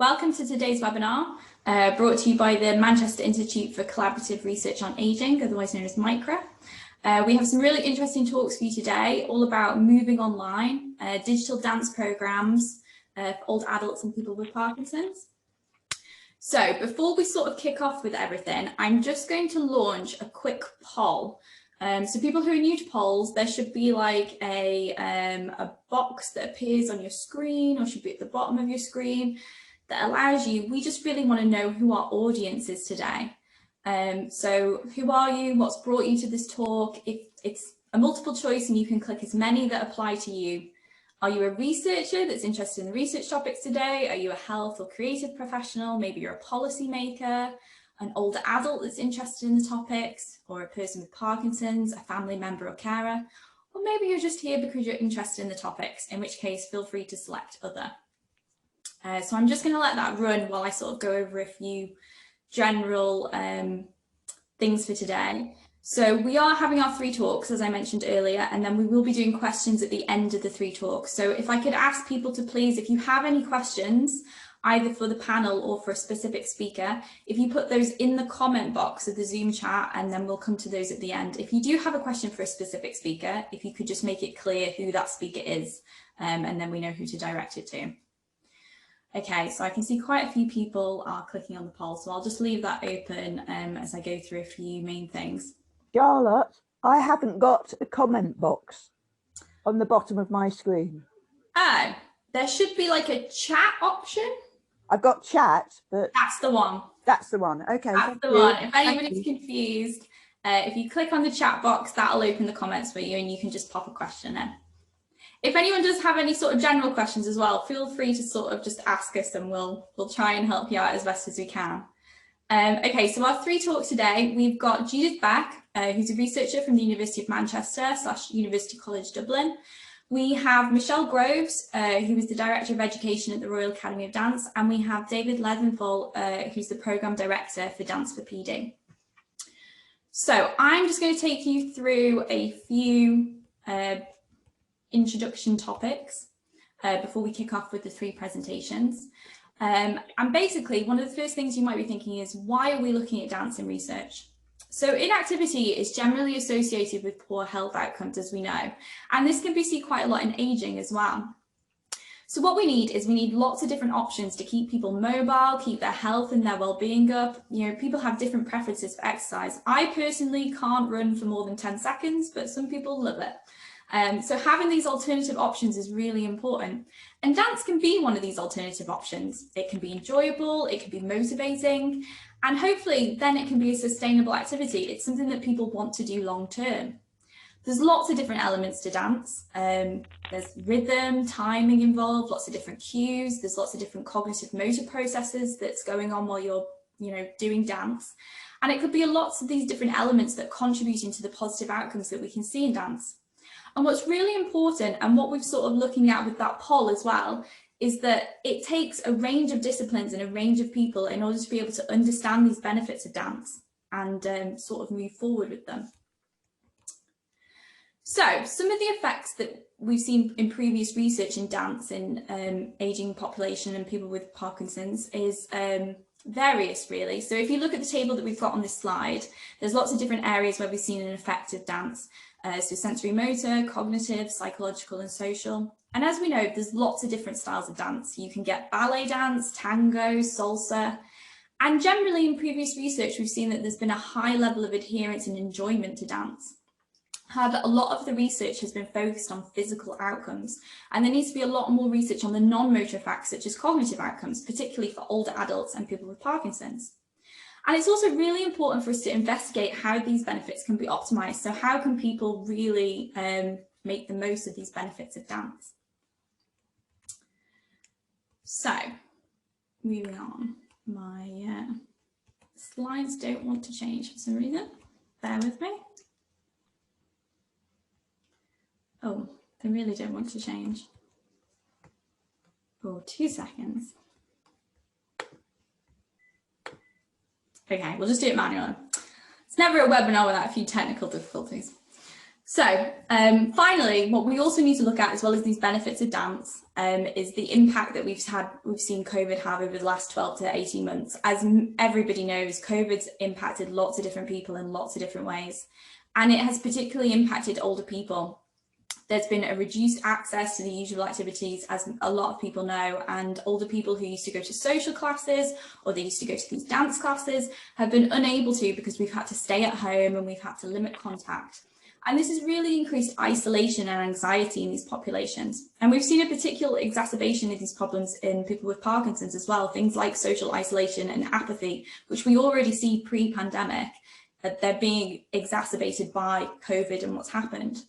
Welcome to today's webinar, brought to you by the Manchester Institute for Collaborative Research on Ageing, otherwise known as MICRA. We have some really interesting talks for you today, all about moving online, digital dance programs for older adults and people with Parkinson's. So before we sort of kick off with everything, I'm just going to launch a quick poll. So people who are new to polls, there should be like a box that appears on your screen or should be at the bottom of your screen that allows you, we just really want to know who our audience is today. So who are you? What's brought you to this talk? If it's a multiple choice and you can click as many that apply to you. Are you a researcher that's interested in the research topics today? Are you a health or creative professional? Maybe you're a policy maker, an older adult that's interested in the topics, or a person with Parkinson's, a family member or carer, or maybe you're just here because you're interested in the topics, in which case feel free to select other. So I'm just going to let that run while I sort of go over a few general things for today. So we are having our 3 talks, as I mentioned earlier, and then we will be doing questions at the end of the 3 talks. So if I could ask people to please, if you have any questions, either for the panel or for a specific speaker, if you put those in the comment box of the Zoom chat, and then we'll come to those at the end. If you do have a question for a specific speaker, if you could just make it clear who that speaker is, and then we know who to direct it to. Okay, so I can see quite a few people are clicking on the poll, so I'll just leave that open as I go through a few main things. Charlotte, I haven't got a comment box on the bottom of my screen. Oh, there should be like a chat option. I've got chat, but that's the one. That's the one. Okay. That's the one. If anybody's confused, if you click on the chat box, that'll open the comments for you and you can just pop a question in. If anyone does have any sort of general questions as well, feel free to sort of just ask us and we'll try and help you out as best as we can. Okay, so our 3 talks today, we've got Judith Beck, who's a researcher from the University of Manchester / University College Dublin. We have Michelle Groves, who is the Director of Education at the Royal Academy of Dance, and we have David Leventhal, who's the Programme Director for Dance for PD. So I'm just going to take you through a few introduction topics before we kick off with the 3 presentations. And basically, one of the first things you might be thinking is, why are we looking at dance in research? So inactivity is generally associated with poor health outcomes, as we know, and this can be seen quite a lot in ageing as well. So what we need is lots of different options to keep people mobile, keep their health and their well-being up. You know, people have different preferences for exercise. I personally can't run for more than 10 seconds, but some people love it. So having these alternative options is really important, and dance can be one of these alternative options. It can be enjoyable, it can be motivating, and hopefully then it can be a sustainable activity. It's something that people want to do long term. There's lots of different elements to dance. There's rhythm, timing involved, lots of different cues. There's lots of different cognitive motor processes that's going on while you're doing dance. And it could be lots of these different elements that contribute into the positive outcomes that we can see in dance. And what's really important, and what we're sort of looking at with that poll as well, is that it takes a range of disciplines and a range of people in order to be able to understand these benefits of dance and sort of move forward with them. So some of the effects that we've seen in previous research in dance in ageing population and people with Parkinson's is various, really. So if you look at the table that we've got on this slide, there's lots of different areas where we've seen an effect of dance. So sensory motor, cognitive, psychological and social. And as we know, there's lots of different styles of dance. You can get ballet dance, tango, salsa. And generally in previous research, we've seen that there's been a high level of adherence and enjoyment to dance. However, a lot of the research has been focused on physical outcomes, and there needs to be a lot more research on the non-motor effects, such as cognitive outcomes, particularly for older adults and people with Parkinson's. And it's also really important for us to investigate how these benefits can be optimized. So how can people really make the most of these benefits of dance? So moving on, my slides don't want to change for some reason. Bear with me. Oh, they really don't want to change. Oh, 2 seconds. Okay, we'll just do it manually. It's never a webinar without a few technical difficulties. So finally, what we also need to look at, as well as these benefits of dance, is the impact that we've seen COVID have over the last 12 to 18 months. As everybody knows, COVID's impacted lots of different people in lots of different ways, and it has particularly impacted older people. There's been a reduced access to the usual activities, as a lot of people know, and older people who used to go to social classes or they used to go to these dance classes have been unable to because we've had to stay at home and we've had to limit contact. And this has really increased isolation and anxiety in these populations. And we've seen a particular exacerbation of these problems in people with Parkinson's as well, things like social isolation and apathy, which we already see pre-pandemic, that they're being exacerbated by COVID and what's happened.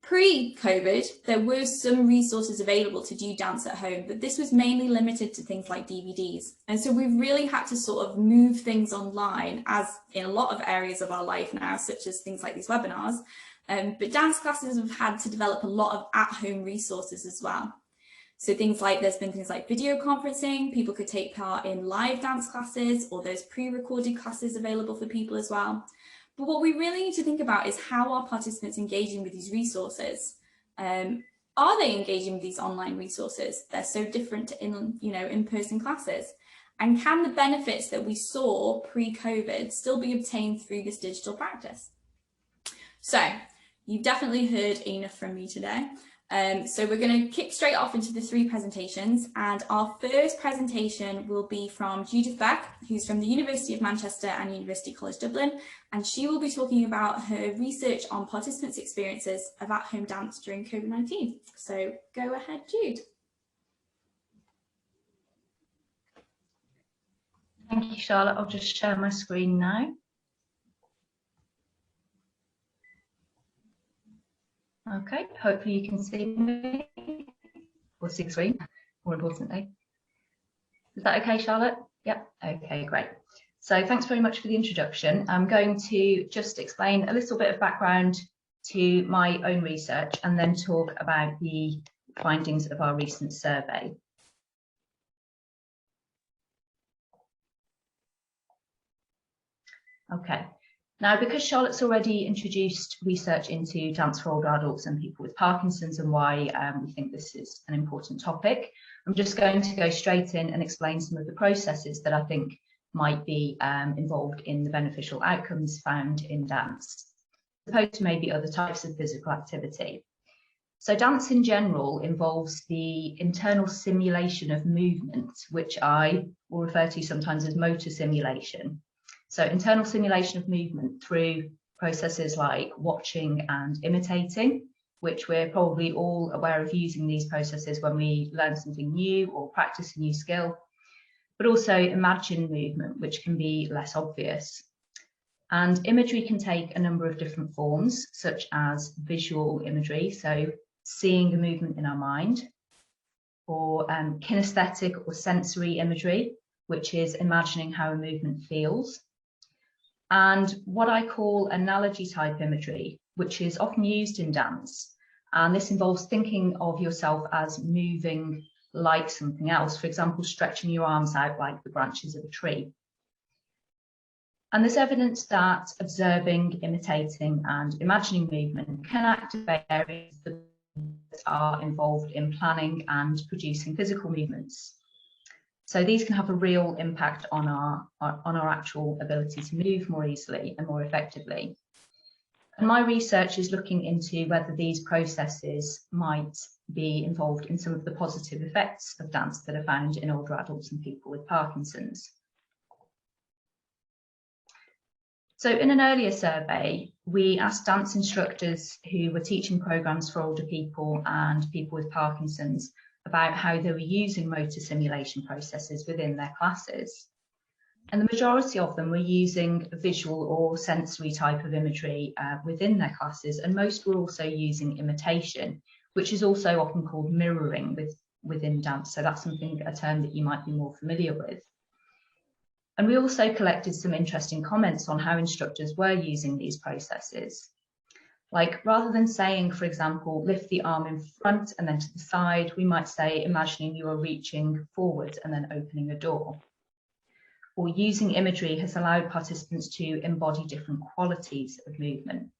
Pre-COVID, there were some resources available to do dance at home, but this was mainly limited to things like DVDs. And so we've really had to sort of move things online, as in a lot of areas of our life now, such as things like these webinars. But dance classes have had to develop a lot of at-home resources as well. So there's been things like video conferencing, people could take part in live dance classes, or there's pre-recorded classes available for people as well. But what we really need to think about is how are participants engaging with these resources? Are they engaging with these online resources? They're so different to in-person classes. And can the benefits that we saw pre-COVID still be obtained through this digital practice? So you've definitely heard enough from me today. So we're going to kick straight off into the 3 presentations, and our first presentation will be from Judith Beck, who's from the University of Manchester and University College Dublin, and she will be talking about her research on participants' experiences of at-home dance during COVID-19. So go ahead, Jude. Thank you, Charlotte. I'll just share my screen now. Okay, hopefully you can see me, or see the screen, more importantly. Is that okay, Charlotte? Yep, okay, great. So thanks very much for the introduction. I'm going to just explain a little bit of background to my own research and then talk about the findings of our recent survey. Okay. Now, because Charlotte's already introduced research into dance for older adults and people with Parkinson's and why we think this is an important topic, I'm just going to go straight in and explain some of the processes that I think might be involved in the beneficial outcomes found in dance, as opposed to maybe other types of physical activity. So dance in general involves the internal simulation of movement, which I will refer to sometimes as motor simulation. So internal simulation of movement through processes like watching and imitating, which we're probably all aware of using these processes when we learn something new or practice a new skill, but also imagined movement, which can be less obvious. And imagery can take a number of different forms, such as visual imagery, so seeing a movement in our mind, or kinesthetic or sensory imagery, which is imagining how a movement feels, and what I call analogy type imagery, which is often used in dance. And this involves thinking of yourself as moving like something else, for example, stretching your arms out like the branches of a tree. And there's evidence that observing, imitating, and imagining movement can activate areas that are involved in planning and producing physical movements. So these can have a real impact on our actual ability to move more easily and more effectively. And my research is looking into whether these processes might be involved in some of the positive effects of dance that are found in older adults and people with Parkinson's. So in an earlier survey, we asked dance instructors who were teaching programs for older people and people with Parkinson's about how they were using motor simulation processes within their classes. And the majority of them were using visual or sensory type of imagery within their classes, and most were also using imitation, which is also often called mirroring within dance. So that's a term that you might be more familiar with. And we also collected some interesting comments on how instructors were using these processes. Like, rather than saying, for example, lift the arm in front and then to the side, we might say, imagining you are reaching forward and then opening a door. Or using imagery has allowed participants to embody different qualities of movement.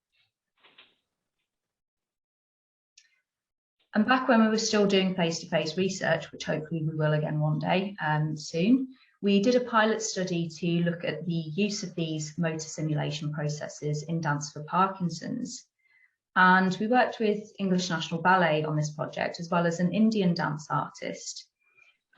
And back when we were still doing face-to-face research, which hopefully we will again one day soon, we did a pilot study to look at the use of these motor simulation processes in dance for Parkinson's. And we worked with English National Ballet on this project, as well as an Indian dance artist.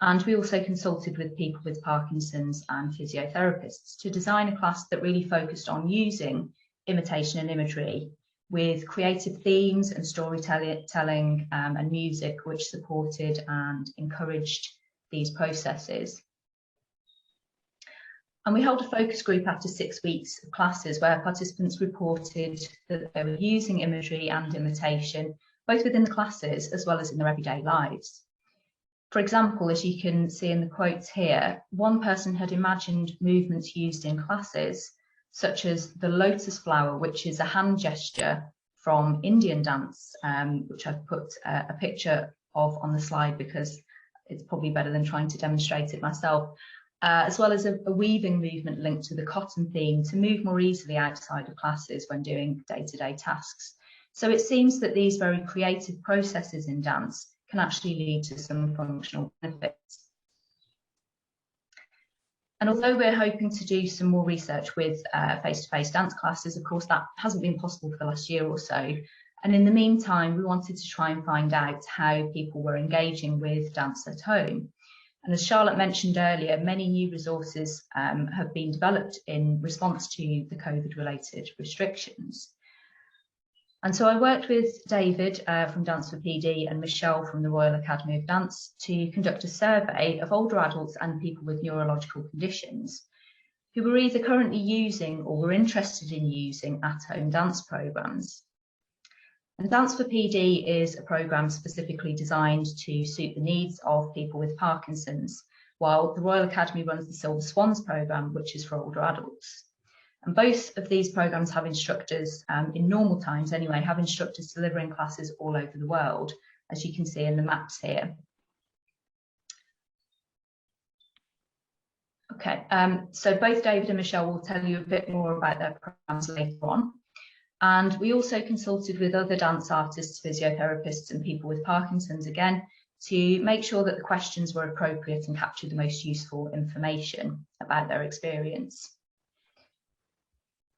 And we also consulted with people with Parkinson's and physiotherapists to design a class that really focused on using imitation and imagery with creative themes and storytelling and music, which supported and encouraged these processes. And we held a focus group after 6 weeks of classes where participants reported that they were using imagery and imitation, both within the classes as well as in their everyday lives. For example, as you can see in the quotes here, one person had imagined movements used in classes, such as the lotus flower, which is a hand gesture from Indian dance, which I've put a picture of on the slide because it's probably better than trying to demonstrate it myself, as well as a weaving movement linked to the cotton theme to move more easily outside of classes when doing day-to-day tasks. So it seems that these very creative processes in dance can actually lead to some functional benefits. And although we're hoping to do some more research with face-to-face dance classes, of course, that hasn't been possible for the last year or so. And in the meantime, we wanted to try and find out how people were engaging with dance at home. And as Charlotte mentioned earlier, many new resources have been developed in response to the COVID-related restrictions. And so I worked with David from Dance for PD and Michelle from the Royal Academy of Dance to conduct a survey of older adults and people with neurological conditions who were either currently using or were interested in using at-home dance programmes. And Dance for PD is a programme specifically designed to suit the needs of people with Parkinson's, while the Royal Academy runs the Silver Swans programme, which is for older adults. And both of these programmes have instructors, in normal times anyway, have instructors delivering classes all over the world, as you can see in the maps here. Okay, so both David and Michelle will tell you a bit more about their programmes later on. And we also consulted with other dance artists, physiotherapists and people with Parkinson's again to make sure that the questions were appropriate and captured the most useful information about their experience.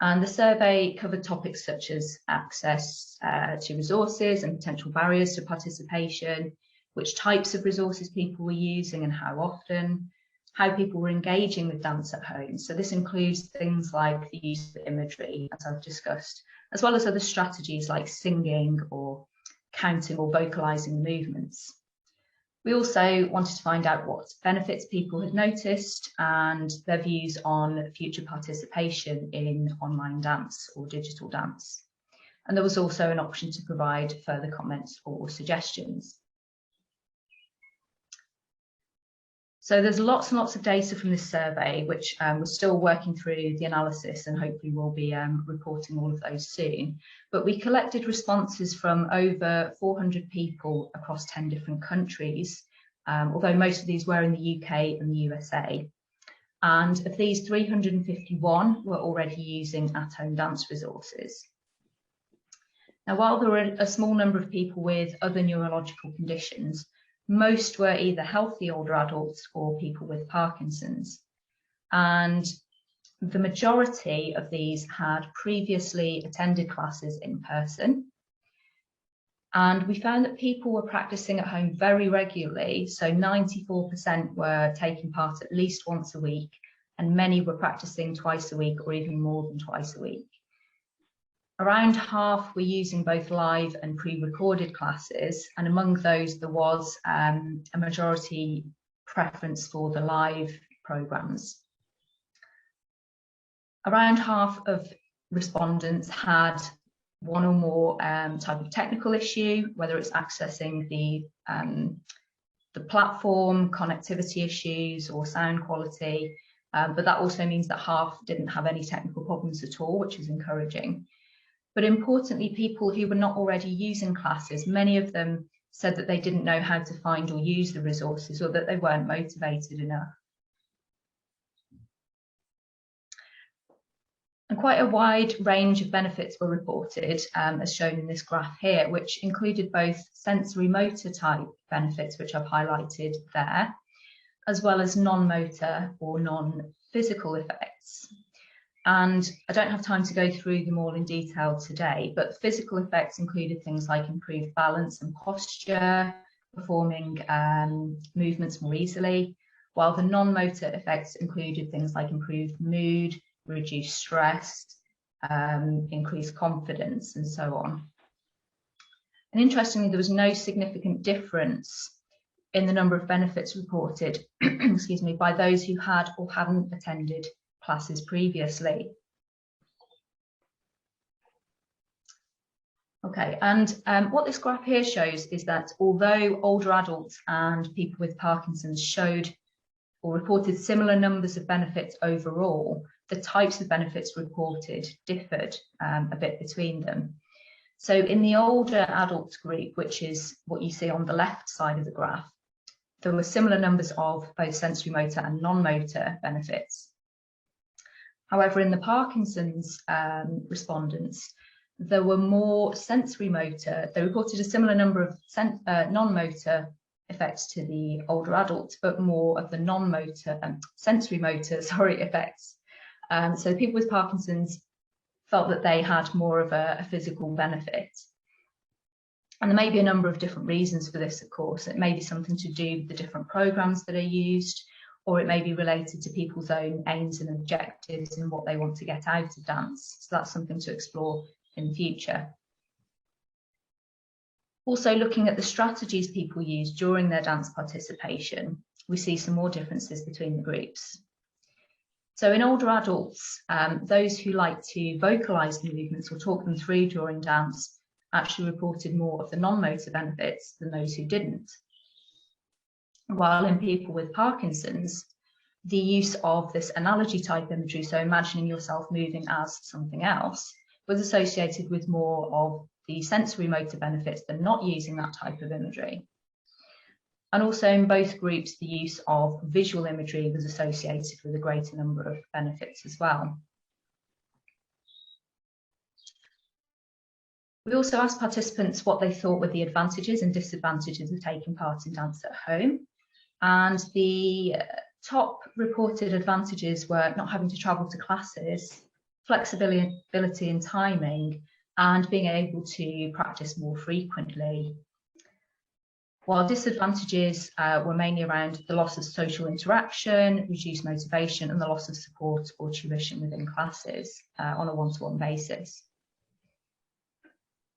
And the survey covered topics such as access to resources and potential barriers to participation, which types of resources people were using and how often, how people were engaging with dance at home. So this includes things like the use of imagery, as I've discussed, as well as other strategies like singing or counting or vocalising movements. We also wanted to find out what benefits people had noticed and their views on future participation in online dance or digital dance. And there was also an option to provide further comments or suggestions. So there's lots and lots of data from this survey, which we're still working through the analysis and hopefully we'll be reporting all of those soon. But we collected responses from over 400 people across 10 different countries, although most of these were in the UK and the USA. And of these, 351 were already using at-home dance resources. Now, while there were a small number of people with other neurological conditions, most were either healthy older adults or people with Parkinson's. And the majority of these had previously attended classes in person. And we found that people were practicing at home very regularly. So 94% were taking part at least once a week, and many were practicing twice a week or even more than twice a week. Around half were using both live and pre-recorded classes, and among those there was a majority preference for the live programmes. Around half of respondents had one or more type of technical issue, whether it's accessing the platform, connectivity issues or sound quality, but that also means that half didn't have any technical problems at all, which is encouraging. But importantly, people who were not already using classes, many of them said that they didn't know how to find or use the resources or that they weren't motivated enough. And quite a wide range of benefits were reported, as shown in this graph here, which included both sensory motor type benefits, which I've highlighted there, as well as non-motor or non-physical effects. And I don't have time to go through them all in detail today, but physical effects included things like improved balance and posture, performing movements more easily, while the non-motor effects included things like improved mood, reduced stress, increased confidence, and so on. And interestingly, there was no significant difference in the number of benefits reported excuse me, by those who had or hadn't attended classes previously. Okay, and what this graph here shows is that although older adults and people with Parkinson's showed or reported similar numbers of benefits overall, the types of benefits reported differed a bit between them. So in the older adults group, which is what you see on the left side of the graph, there were similar numbers of both sensory motor and non-motor benefits. However, in the Parkinson's respondents, there were more sensory motor. They reported a similar number of non-motor effects to the older adults, but more of the non-motor sensory motor effects. So people with Parkinson's felt that they had more of a physical benefit. And there may be a number of different reasons for this, of course. It may be something to do with the different programs that are used, or it may be related to people's own aims and objectives and what they want to get out of dance. So that's something to explore in the future. Also, looking at the strategies people use during their dance participation, we see some more differences between the groups. So in older adults, those who like to vocalize the movements or talk them through during dance actually reported more of the non-motor benefits than those who didn't. While in people with Parkinson's, the use of this analogy type imagery, so imagining yourself moving as something else, was associated with more of the sensory motor benefits than not using that type of imagery. And also in both groups, the use of visual imagery was associated with a greater number of benefits as well. We also asked participants what they thought were the advantages and disadvantages of taking part in dance at home. And the top reported advantages were not having to travel to classes, flexibility in timing, and being able to practice more frequently. While disadvantages were mainly around the loss of social interaction, reduced motivation, and the loss of support or tuition within classes on a one-to-one basis.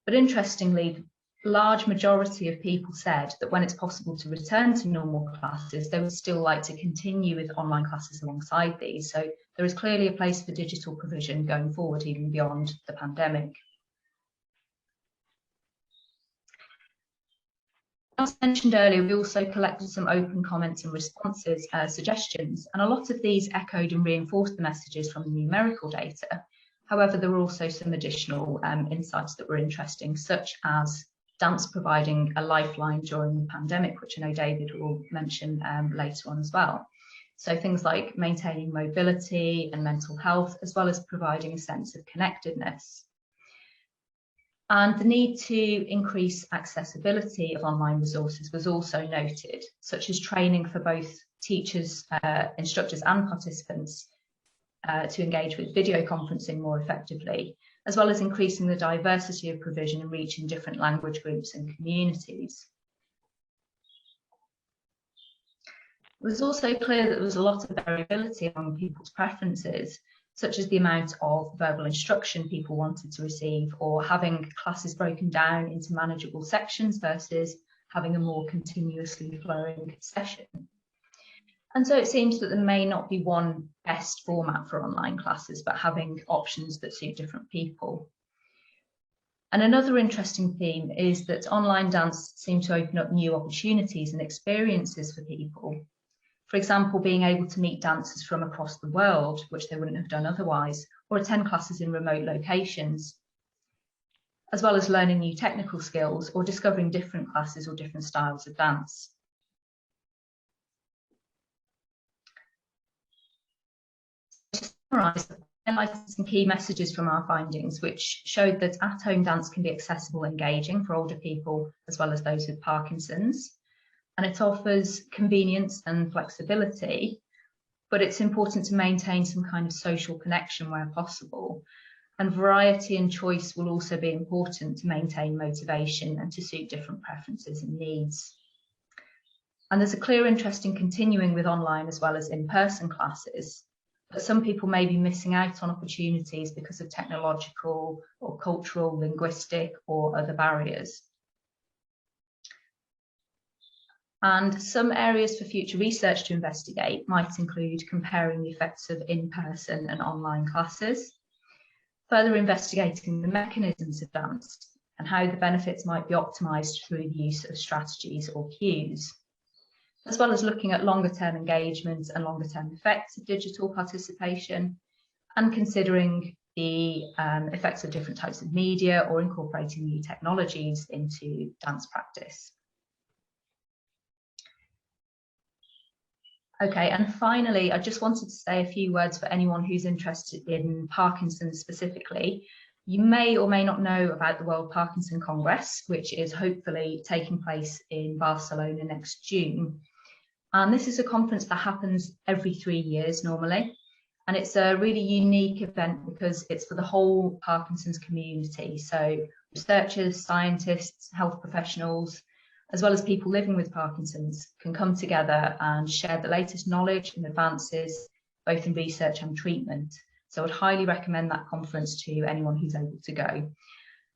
But interestingly, the large majority of people said that when it's possible to return to normal classes, they would still like to continue with online classes alongside these. So there is clearly a place for digital provision going forward, even beyond the pandemic. As mentioned earlier, we also collected some open comments and responses, suggestions, and a lot of these echoed and reinforced the messages from the numerical data. However, there were also some additional insights that were interesting, such as dance providing a lifeline during the pandemic, which I know David will mention later on as well. So things like maintaining mobility and mental health, as well as providing a sense of connectedness. And the need to increase accessibility of online resources was also noted, such as training for both teachers, instructors and participants to engage with video conferencing more effectively, as well as increasing the diversity of provision and reaching different language groups and communities. It was also clear that there was a lot of variability among people's preferences, such as the amount of verbal instruction people wanted to receive, or having classes broken down into manageable sections versus having a more continuously flowing session. And so it seems that there may not be one best format for online classes, but having options that suit different people. And another interesting theme is that online dance seemed to open up new opportunities and experiences for people. For example, being able to meet dancers from across the world, which they wouldn't have done otherwise, or attend classes in remote locations, as well as learning new technical skills or discovering different classes or different styles of dance. To summarise the highlighted some key messages from our findings, which showed that at-home dance can be accessible and engaging for older people as well as those with Parkinson's. And it offers convenience and flexibility, but it's important to maintain some kind of social connection where possible. And variety and choice will also be important to maintain motivation and to suit different preferences and needs. And there's a clear interest in continuing with online as well as in-person classes, but some people may be missing out on opportunities because of technological or cultural, linguistic or other barriers. And some areas for future research to investigate might include comparing the effects of in-person and online classes, further investigating the mechanisms of dance and how the benefits might be optimised through the use of strategies or cues, as well as looking at longer-term engagement and longer-term effects of digital participation, and considering the effects of different types of media or incorporating new technologies into dance practice. Okay, and finally, I just wanted to say a few words for anyone who's interested in Parkinson's specifically. You may or may not know about the World Parkinson Congress, which is hopefully taking place in Barcelona next June. And this is a conference that happens every 3 years normally. And it's a really unique event because it's for the whole Parkinson's community. So researchers, scientists, health professionals, as well as people living with Parkinson's can come together and share the latest knowledge and advances, both in research and treatment. So I'd highly recommend that conference to anyone who's able to go.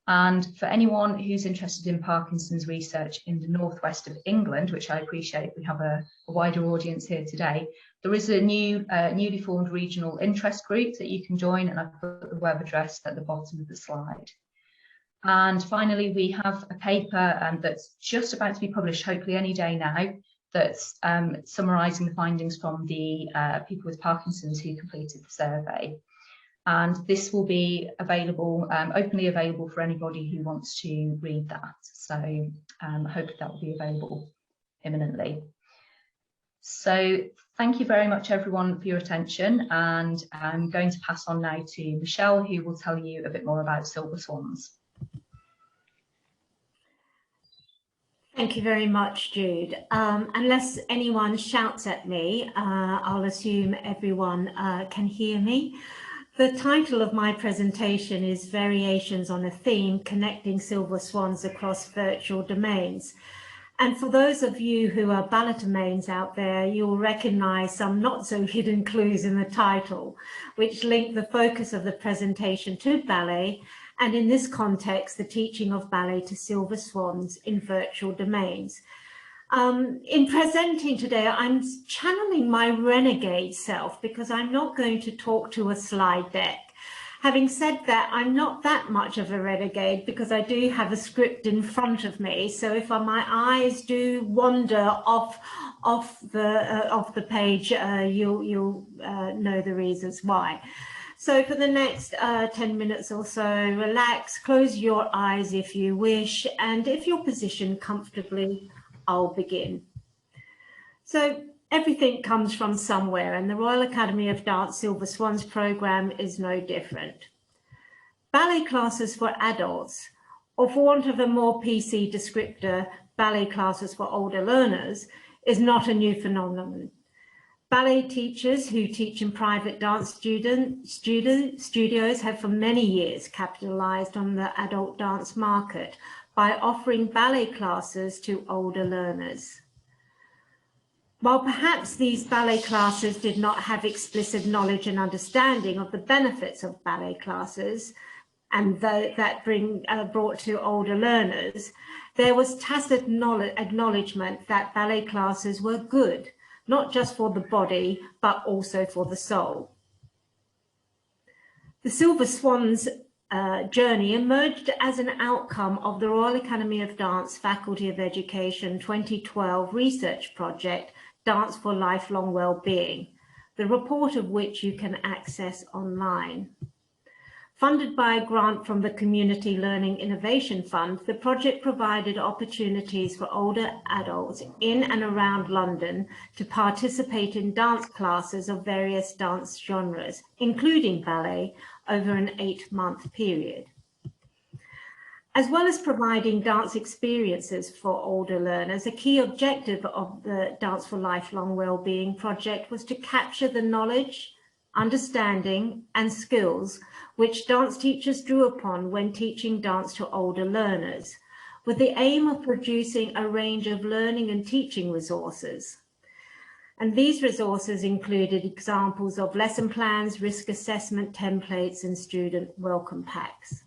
And for anyone who's interested in Parkinson's research in the northwest of England, which I appreciate we have a wider audience here today, there is a newly formed regional interest group that you can join, and I've put the web address at the bottom of the slide. And finally, we have a paper that's just about to be published, hopefully any day now, that's summarising the findings from the people with Parkinson's who completed the survey. And this will be available, openly available for anybody who wants to read that. So I hope that will be available imminently. So thank you very much, everyone, for your attention. And I'm going to pass on now to Michelle, who will tell you a bit more about silver swans. Thank you very much, Jude. Unless anyone shouts at me, I'll assume everyone can hear me. The title of my presentation is Variations on a Theme, Connecting Silver Swans Across Virtual Domains. And for those of you who are balletomains out there, you'll recognize some not so hidden clues in the title, which link the focus of the presentation to ballet, and in this context, the teaching of ballet to silver swans in virtual domains. In presenting today, I'm channeling my renegade self because I'm not going to talk to a slide deck. Having said that, I'm not that much of a renegade because I do have a script in front of me. So if my eyes do wander off the page, you'll know the reasons why. So for the next 10 minutes or so, relax, close your eyes if you wish, and if you're positioned comfortably, I'll begin. So everything comes from somewhere, and the Royal Academy of Dance Silver Swans programme is no different. Ballet classes for adults, or for want of a more PC descriptor, ballet classes for older learners, is not a new phenomenon. Ballet teachers who teach in private dance studios have for many years capitalised on the adult dance market by offering ballet classes to older learners. While perhaps these ballet classes did not have explicit knowledge and understanding of the benefits of ballet classes, and that brought to older learners, there was tacit acknowledgement that ballet classes were good, not just for the body, but also for the soul. The Silver Swans journey emerged as an outcome of the Royal Academy of Dance Faculty of Education 2012 research project, Dance for Lifelong Wellbeing, the report of which you can access online. Funded by a grant from the Community Learning Innovation Fund, the project provided opportunities for older adults in and around London to participate in dance classes of various dance genres, including ballet, over an 8-month period. As well as providing dance experiences for older learners, a key objective of the Dance for Lifelong Wellbeing project was to capture the knowledge, understanding and skills which dance teachers drew upon when teaching dance to older learners, with the aim of producing a range of learning and teaching resources. And these resources included examples of lesson plans, risk assessment templates, and student welcome packs.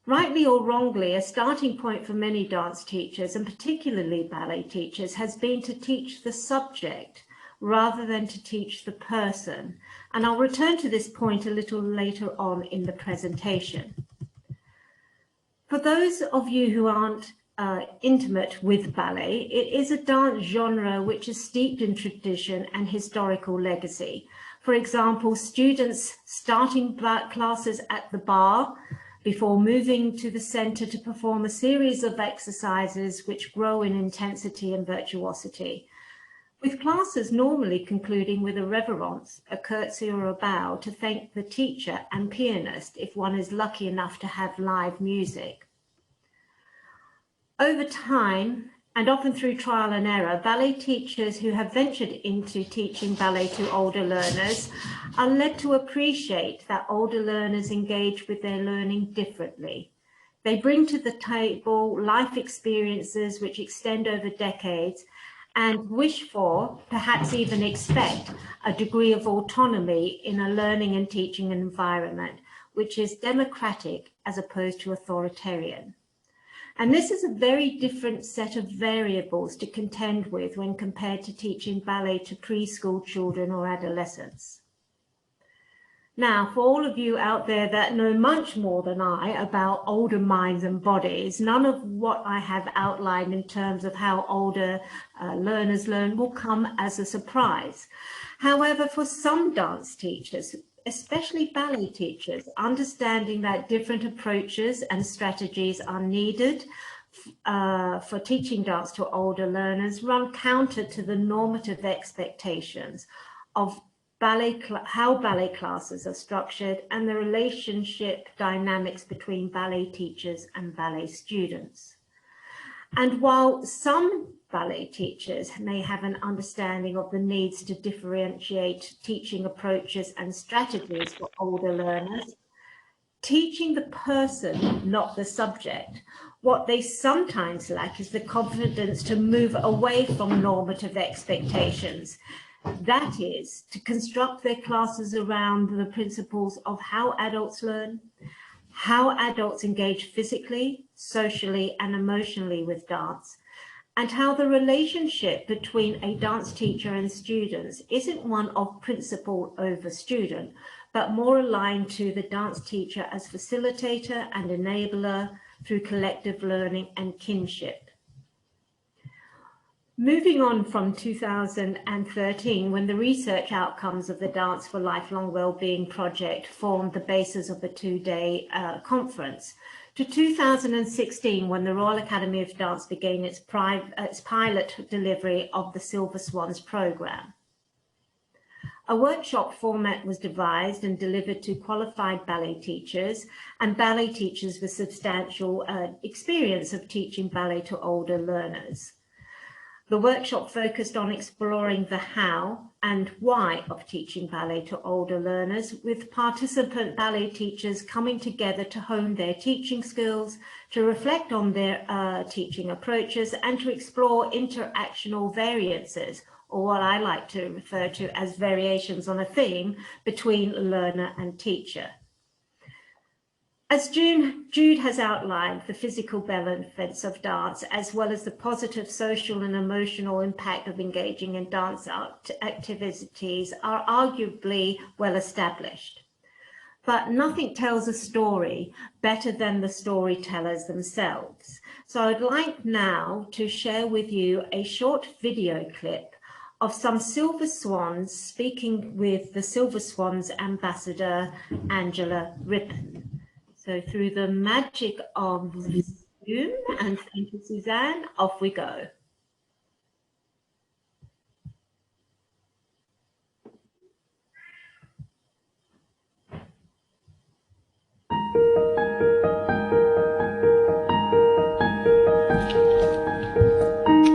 Rightly or wrongly, a starting point for many dance teachers, and particularly ballet teachers, has been to teach the subject rather than to teach the person. And I'll return to this point a little later on in the presentation. For those of you who aren't intimate with ballet, it is a dance genre which is steeped in tradition and historical legacy. For example, students starting classes at the bar before moving to the centre to perform a series of exercises which grow in intensity and virtuosity, with classes normally concluding with a reverence, a curtsy or a bow to thank the teacher and pianist if one is lucky enough to have live music. Over time, and often through trial and error, ballet teachers who have ventured into teaching ballet to older learners are led to appreciate that older learners engage with their learning differently. They bring to the table life experiences which extend over decades and wish for, perhaps even expect, a degree of autonomy in a learning and teaching environment, which is democratic as opposed to authoritarian. And this is a very different set of variables to contend with when compared to teaching ballet to preschool children or adolescents. Now, for all of you out there that know much more than I about older minds and bodies, none of what I have outlined in terms of how older learners learn will come as a surprise. However, for some dance teachers, especially ballet teachers, understanding that different approaches and strategies are needed for teaching dance to older learners run counter to the normative expectations of how ballet classes are structured and the relationship dynamics between ballet teachers and ballet students. And while some ballet teachers may have an understanding of the needs to differentiate teaching approaches and strategies for older learners, teaching the person, not the subject, what they sometimes lack is the confidence to move away from normative expectations. That is, to construct their classes around the principles of how adults learn, how adults engage physically, socially, and emotionally with dance, and how the relationship between a dance teacher and students isn't one of principal over student, but more aligned to the dance teacher as facilitator and enabler through collective learning and kinship. Moving on from 2013, when the research outcomes of the Dance for Lifelong Wellbeing project formed the basis of the two-day conference, to 2016, when the Royal Academy of Dance began its pilot delivery of the Silver Swans programme. A workshop format was devised and delivered to qualified ballet teachers and ballet teachers with substantial experience of teaching ballet to older learners. The workshop focused on exploring the how and why of teaching ballet to older learners, with participant ballet teachers coming together to hone their teaching skills, to reflect on their teaching approaches, and to explore interactional variances, or what I like to refer to as variations on a theme, between learner and teacher. As Jude has outlined, the physical benefits of dance, as well as the positive social and emotional impact of engaging in dance activities, are arguably well established. But nothing tells a story better than the storytellers themselves. So I'd like now to share with you a short video clip of some silver swans, speaking with the Silver Swans ambassador, Angela Rippon. So through the magic of Zoom, and thank you, Suzanne, off we go.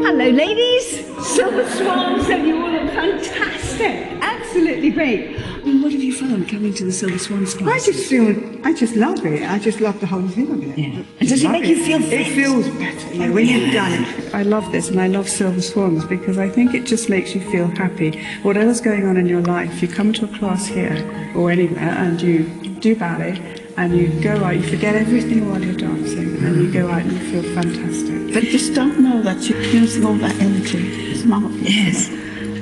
Hello ladies, Silver Swans, and you all look fantastic, absolutely great. I mean, what have you found coming to the Silver Swans class? I just love it. I just love the whole thing of it. Yeah. And does it make you feel fit? It feels better, yeah, when you've done it. I love this, and I love Silver Swans because I think it just makes you feel happy. Whatever's going on in your life, you come to a class here or anywhere and you do ballet, and you go out, you forget everything while you're dancing, and you go out and you feel fantastic. But just don't know that you're using all that energy. It's marvelous. Yes.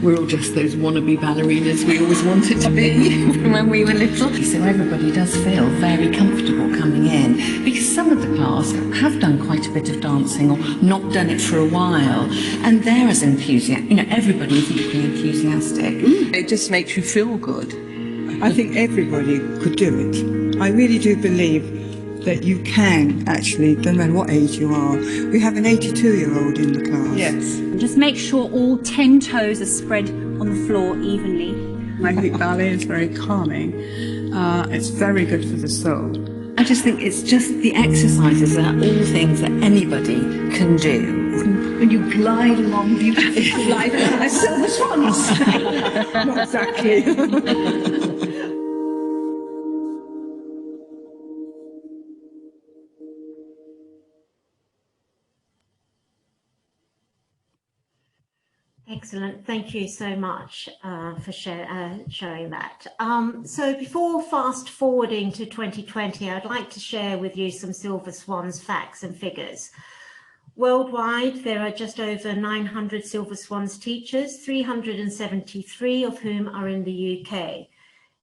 We're all just those wannabe ballerinas we always wanted to be from when we were little. So everybody does feel very comfortable coming in, because some of the class have done quite a bit of dancing or not done it for a while, and they're as enthusiastic. You know, everybody is equally enthusiastic. It just makes you feel good. I think everybody could do it. I really do believe that you can actually, no matter what age you are. We have an 82-year-old in the class. Yes. Just make sure all 10 toes are spread on the floor evenly. I think ballet is very calming. It's very good for the soul. I just think it's just the exercises are all things that anybody can do. And you glide along beautifully like Silver Swans. Not exactly. Excellent. Thank you so much for showing that. So before fast forwarding to 2020, I'd like to share with you some Silver Swans facts and figures. Worldwide, there are just over 900 Silver Swans teachers, 373 of whom are in the UK.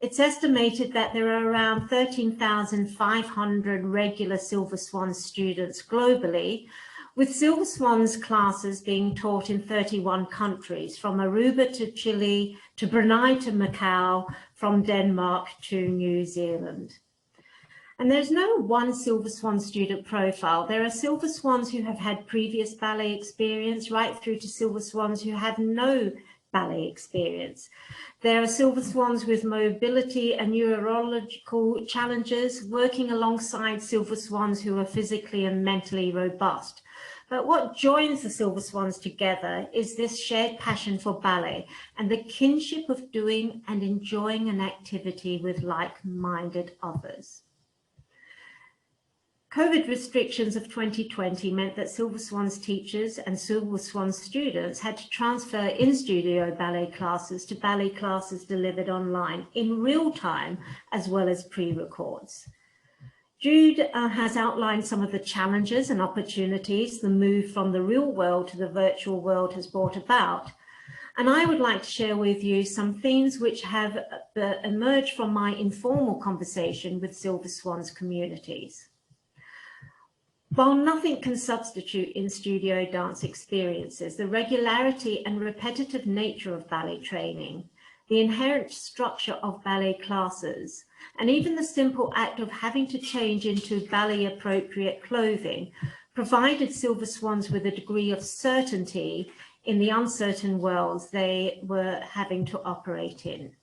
It's estimated that there are around 13,500 regular Silver Swans students globally, with Silver Swans classes being taught in 31 countries, from Aruba to Chile, to Brunei to Macau, from Denmark to New Zealand. And there's no one Silver Swan student profile. There are Silver Swans who have had previous ballet experience, right through to Silver Swans who have no ballet experience. There are Silver Swans with mobility and neurological challenges, working alongside Silver Swans who are physically and mentally robust. But what joins the Silver Swans together is this shared passion for ballet and the kinship of doing and enjoying an activity with like-minded others. COVID restrictions of 2020 meant that Silver Swans teachers and Silver Swans students had to transfer in-studio ballet classes to ballet classes delivered online in real time, as well as pre-records. Jude has outlined some of the challenges and opportunities the move from the real world to the virtual world has brought about. And I would like to share with you some themes which have emerged from my informal conversation with Silver Swans communities. While nothing can substitute in-studio dance experiences, the regularity and repetitive nature of ballet training, the inherent structure of ballet classes, and even the simple act of having to change into ballet-appropriate clothing provided Silver Swans with a degree of certainty in the uncertain worlds they were having to operate in.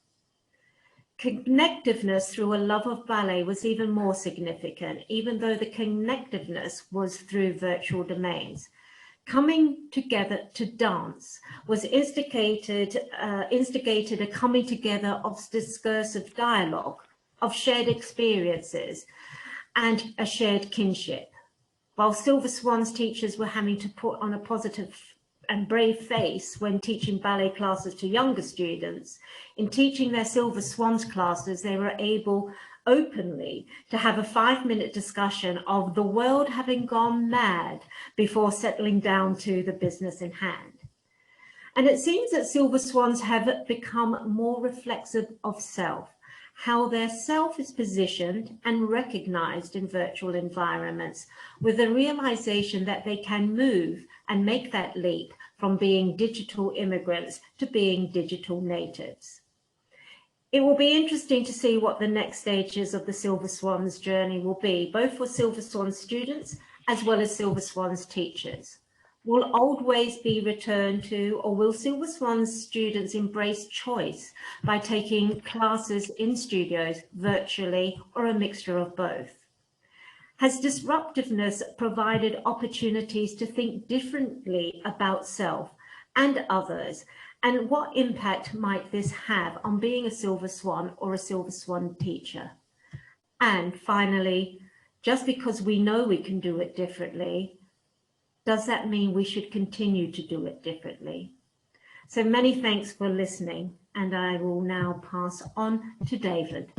Connectiveness through a love of ballet was even more significant, even though the connectiveness was through virtual domains. Coming together to dance was instigated a coming together of discursive dialogue, of shared experiences, and a shared kinship. While Silver Swans teachers were having to put on a positive and brave face when teaching ballet classes to younger students, in teaching their Silver Swans classes, they were able openly to have a 5-minute discussion of the world having gone mad before settling down to the business in hand. And it seems that Silver Swans have become more reflexive of self, how their self is positioned and recognized in virtual environments, with the realization that they can move and make that leap from being digital immigrants to being digital natives. It will be interesting to see what the next stages of the Silver Swans journey will be, both for Silver Swans students as well as Silver Swans teachers. Will old ways be returned to, or will Silver Swans students embrace choice by taking classes in studios, virtually, or a mixture of both? Has disruptiveness provided opportunities to think differently about self and others? And what impact might this have on being a Silver Swan or a Silver Swan teacher? And finally, just because we know we can do it differently, does that mean we should continue to do it differently? So many thanks for listening, and I will now pass on to David.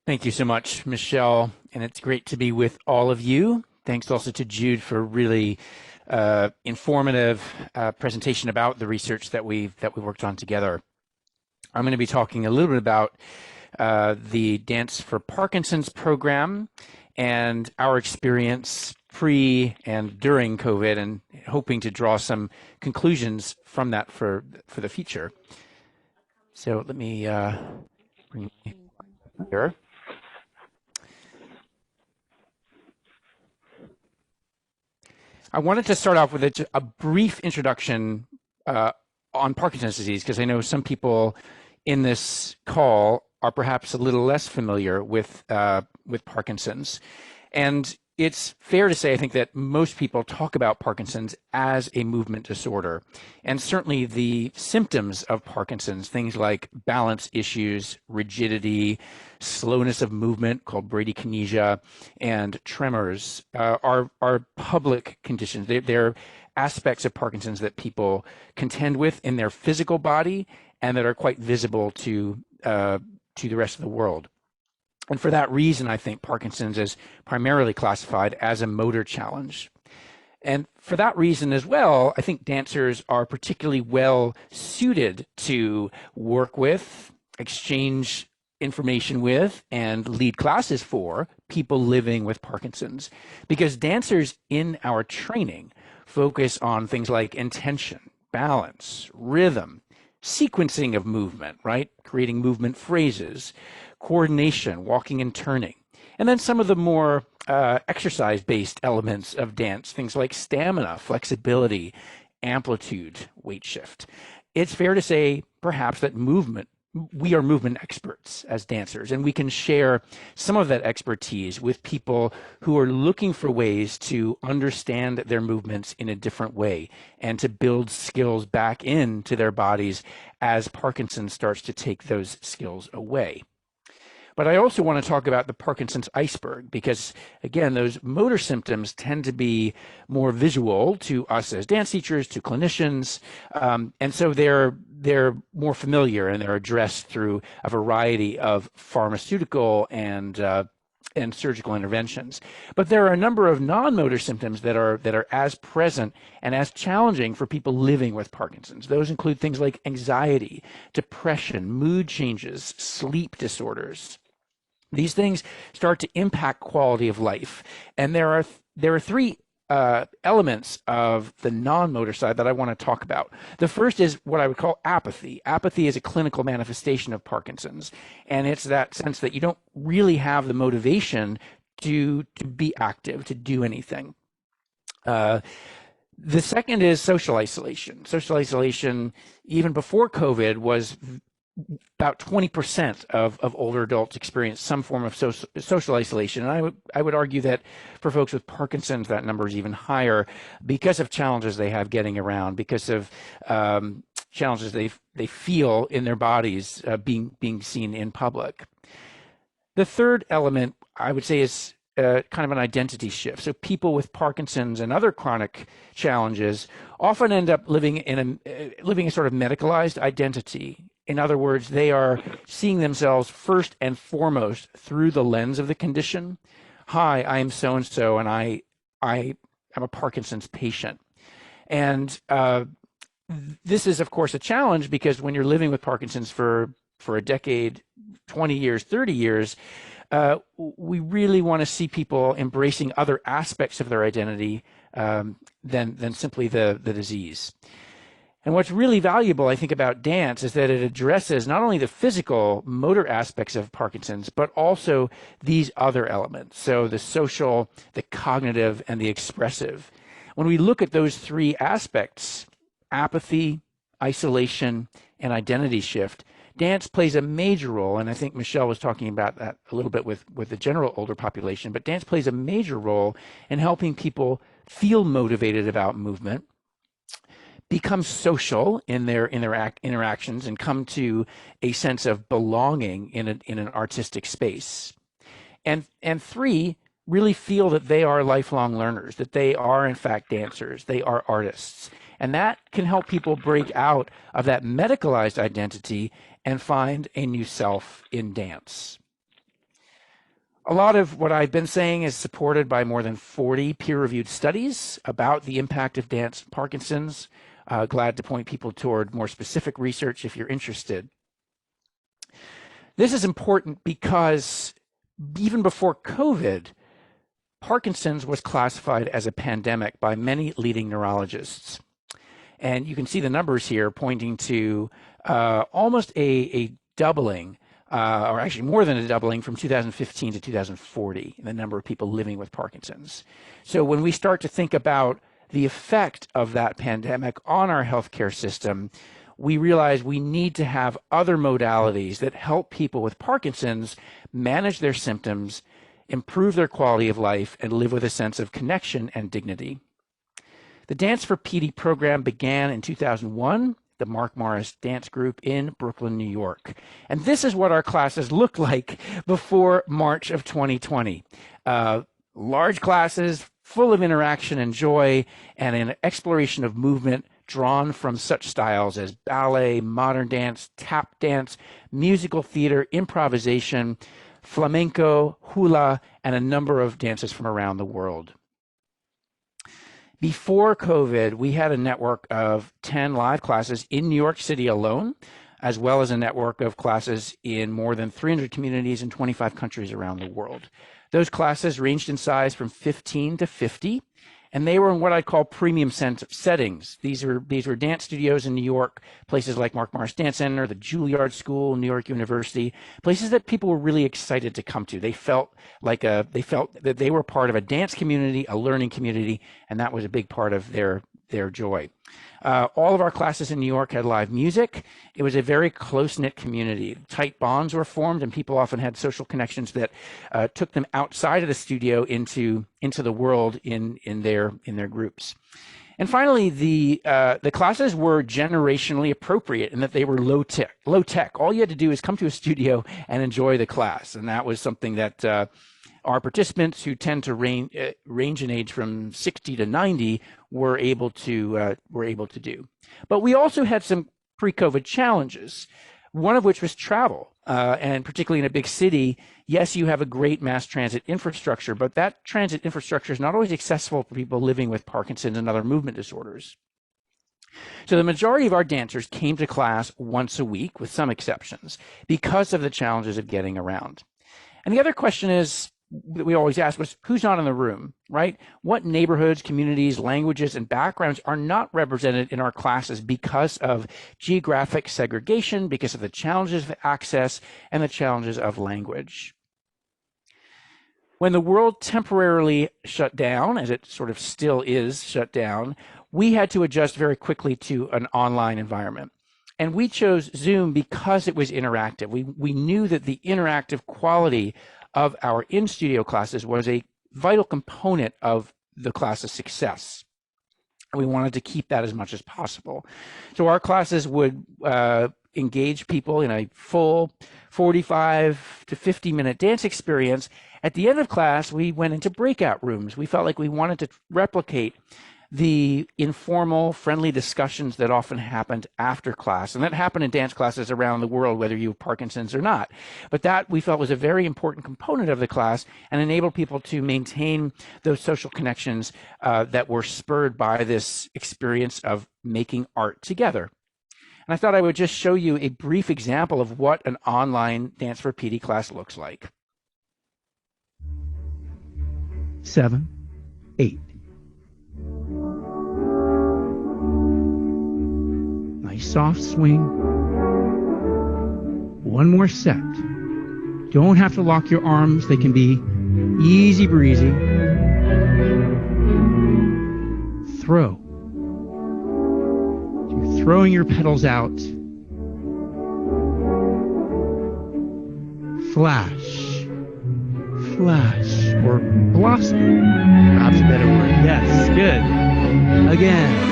Thank you so much, Michelle, and it's great to be with all of you. Thanks also to Jude for really informative presentation about the research that we worked on together. I'm going to be talking a little bit about the Dance for Parkinson's program and our experience pre and during COVID, and hoping to draw some conclusions from that for the future. So let me bring it here. I wanted to start off with a brief introduction on Parkinson's disease, because I know some people in this call are perhaps a little less familiar with Parkinson's. And it's fair to say, I think, that most people talk about Parkinson's as a movement disorder. And certainly the symptoms of Parkinson's, things like balance issues, rigidity, slowness of movement called bradykinesia, and tremors are public conditions. They're aspects of Parkinson's that people contend with in their physical body and that are quite visible to the rest of the world. And for that reason, I think Parkinson's is primarily classified as a motor challenge. And for that reason as well, I think dancers are particularly well suited to work with, exchange information with, and lead classes for people living with Parkinson's, because dancers in our training focus on things like intention, balance, rhythm, sequencing of movement, right? Creating movement phrases, coordination, walking and turning, and then some of the more exercise-based elements of dance, things like stamina, flexibility, amplitude, weight shift. It's fair to say, perhaps, that we are movement experts as dancers, and we can share some of that expertise with people who are looking for ways to understand their movements in a different way and to build skills back into their bodies as Parkinson's starts to take those skills away. But I also want to talk about the Parkinson's iceberg, because, again, those motor symptoms tend to be more visual to us as dance teachers, to clinicians, and so they're more familiar, and they're addressed through a variety of pharmaceutical and surgical interventions. But there are a number of non-motor symptoms that are as present and as challenging for people living with Parkinson's. Those include things like anxiety, depression, mood changes, sleep disorders. These things start to impact quality of life. And there are three elements of the non-motor side that I want to talk about. The first is what I would call apathy. Apathy is a clinical manifestation of Parkinson's, and it's that sense that you don't really have the motivation to be active, to do anything. The second is social isolation. Social isolation, even before COVID, was about 20% of older adults experience some form of social isolation. And I would argue that for folks with Parkinson's, that number is even higher because of challenges they have getting around, because of challenges they feel in their bodies being seen in public. The third element, I would say, is kind of an identity shift. So people with Parkinson's and other chronic challenges often end up living a sort of medicalized identity. In other words, they are seeing themselves first and foremost through the lens of the condition. Hi, I am so-and-so, and I am a Parkinson's patient. And this is, of course, a challenge, because when you're living with Parkinson's for for a decade, 20 years, 30 years, we really want to see people embracing other aspects of their identity than simply the disease. And what's really valuable, I think, about dance is that it addresses not only the physical motor aspects of Parkinson's, but also these other elements. So the social, the cognitive, and the expressive. When we look at those three aspects, apathy, isolation, and identity shift, dance plays a major role, and I think Michelle was talking about that a little bit with the general older population, but dance plays a major role in helping people feel motivated about movement, become social in their interactions, and come to a sense of belonging in an artistic space. And three, really feel that they are lifelong learners, that they are in fact dancers, they are artists. And that can help people break out of that medicalized identity and find a new self in dance. A lot of what I've been saying is supported by more than 40 peer-reviewed studies about the impact of dance on Parkinson's. Glad to point people toward more specific research if you're interested. This is important because even before COVID, Parkinson's was classified as a pandemic by many leading neurologists. And you can see the numbers here pointing to almost a doubling, or actually more than a doubling from 2015 to 2040 in the number of people living with Parkinson's. So when we start to think about the effect of that pandemic on our healthcare system, we realize we need to have other modalities that help people with Parkinson's manage their symptoms, improve their quality of life, and live with a sense of connection and dignity. The Dance for PD program began in 2001, the Mark Morris Dance Group in Brooklyn, New York. And this is what our classes looked like before March of 2020. Large classes, full of interaction and joy, and an exploration of movement drawn from such styles as ballet, modern dance, tap dance, musical theater, improvisation, flamenco, hula, and a number of dances from around the world. Before COVID, we had a network of 10 live classes in New York City alone, as well as a network of classes in more than 300 communities in 25 countries around the world. Those classes ranged in size from 15 to 50, and they were in what I call premium settings. These were dance studios in New York, places like Mark Morris Dance Center, the Juilliard School, New York University, places that people were really excited to come to. They felt that they were part of a dance community, a learning community, and that was a big part of their joy. All of our classes in New York had live music. It was a very close-knit community. Tight bonds were formed, and people often had social connections that took them outside of the studio into the world in their groups. And finally, the classes were generationally appropriate in that they were low tech. All you had to do is come to a studio and enjoy the class, and that was something that our participants, who tend to range in age from 60 to 90, were able to do. But we also had some pre-COVID challenges, one of which was travel. And particularly in a big city, yes, you have a great mass transit infrastructure, but that transit infrastructure is not always accessible for people living with Parkinson's and other movement disorders. So the majority of our dancers came to class once a week, with some exceptions, because of the challenges of getting around. And the other question that we always ask was, who's not in the room, right? What neighborhoods, communities, languages, and backgrounds are not represented in our classes because of geographic segregation, because of the challenges of access, and the challenges of language? When the world temporarily shut down, as it sort of still is shut down, we had to adjust very quickly to an online environment. And we chose Zoom because it was interactive. We knew that the interactive quality of our in-studio classes was a vital component of the class's success. We wanted to keep that as much as possible. So our classes would engage people in a full 45 to 50-minute dance experience. At the end of class, we went into breakout rooms. We felt like we wanted to replicate the informal, friendly discussions that often happened after class. And that happened in dance classes around the world, whether you have Parkinson's or not. But that we felt was a very important component of the class and enabled people to maintain those social connections that were spurred by this experience of making art together. And I thought I would just show you a brief example of what an online Dance for PD class looks like. 7, 8. Nice soft swing. One more set. Don't have to lock your arms. They can be easy breezy. Throw. You're throwing your pedals out. Flash. Flash. Or blossom. Perhaps a better word. Yes, good. Again.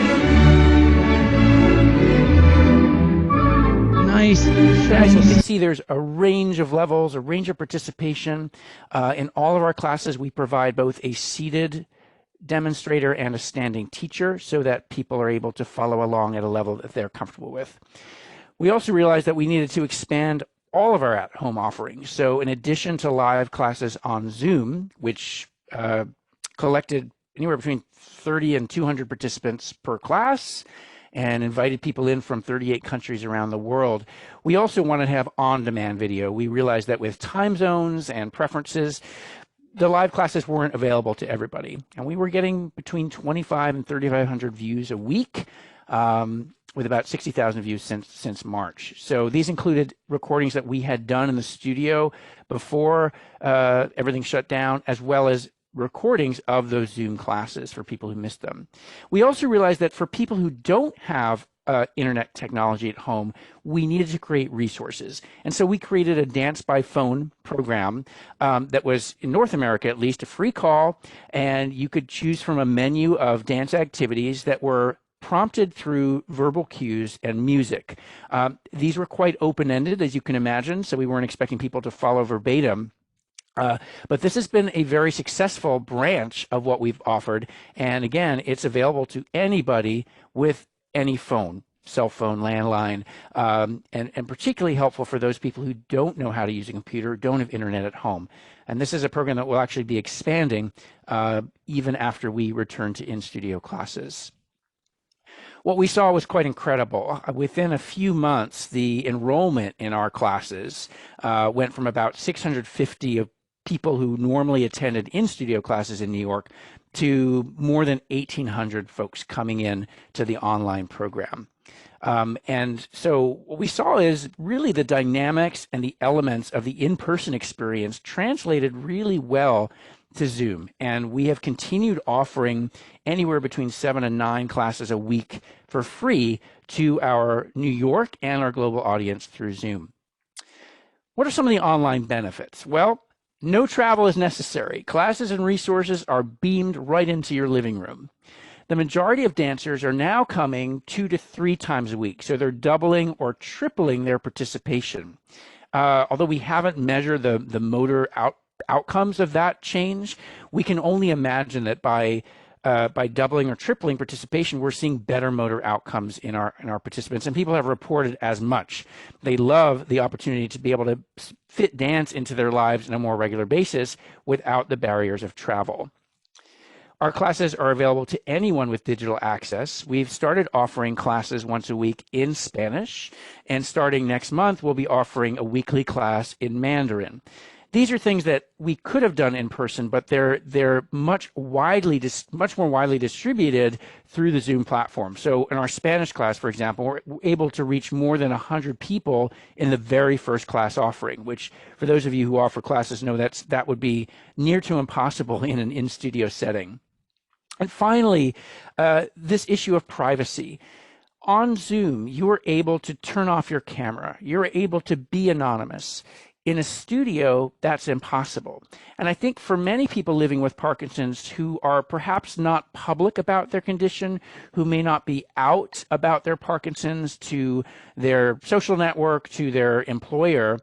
Nice. As you can see, there's a range of levels, a range of participation. In all of our classes, we provide both a seated demonstrator and a standing teacher so that people are able to follow along at a level that they're comfortable with. We also realized that we needed to expand all of our at-home offerings. So in addition to live classes on Zoom, which collected anywhere between 30 and 200 participants per class, and invited people in from 38 countries around the world. We also wanted to have on-demand video. We realized that with time zones and preferences, the live classes weren't available to everybody. And we were getting between 25 and 3,500 views a week, with about 60,000 views since March. So these included recordings that we had done in the studio before everything shut down, as well as recordings of those Zoom classes for people who missed them. We also realized that for people who don't have internet technology at home, we needed to create resources. And so we created a Dance by Phone program that was, in North America at least, a free call, and you could choose from a menu of dance activities that were prompted through verbal cues and music. These were quite open-ended, as you can imagine, so we weren't expecting people to follow verbatim. But this has been a very successful branch of what we've offered. And again, it's available to anybody with any phone, cell phone, landline, and particularly helpful for those people who don't know how to use a computer, don't have internet at home. And this is a program that will actually be expanding even after we return to in-studio classes. What we saw was quite incredible. Within a few months, the enrollment in our classes went from about 650 of people who normally attended in-studio classes in New York to more than 1,800 folks coming in to the online program. And so what we saw is really the dynamics and the elements of the in-person experience translated really well to Zoom. And we have continued offering anywhere between 7 and 9 classes a week for free to our New York and our global audience through Zoom. What are some of the online benefits? Well, no travel is necessary. Classes and resources are beamed right into your living room. The majority of dancers are now coming 2 to 3 times a week, so they're doubling or tripling their participation. Although we haven't measured the motor outcomes of that change, we can only imagine that by doubling or tripling participation, we're seeing better motor outcomes in our participants, and people have reported as much. They love the opportunity to be able to fit dance into their lives on a more regular basis without the barriers of travel. Our classes are available to anyone with digital access. We've started offering classes once a week in Spanish, and starting next month, we'll be offering a weekly class in Mandarin. These are things that we could have done in person, but they're much more widely distributed through the Zoom platform. So in our Spanish class, for example, we're able to reach more than 100 people in the very first class offering, which for those of you who offer classes know that would be near to impossible in an in-studio setting. And finally, this issue of privacy. On Zoom, you are able to turn off your camera. You're able to be anonymous. In a studio, that's impossible. And I think for many people living with Parkinson's who are perhaps not public about their condition, who may not be out about their Parkinson's to their social network, to their employer,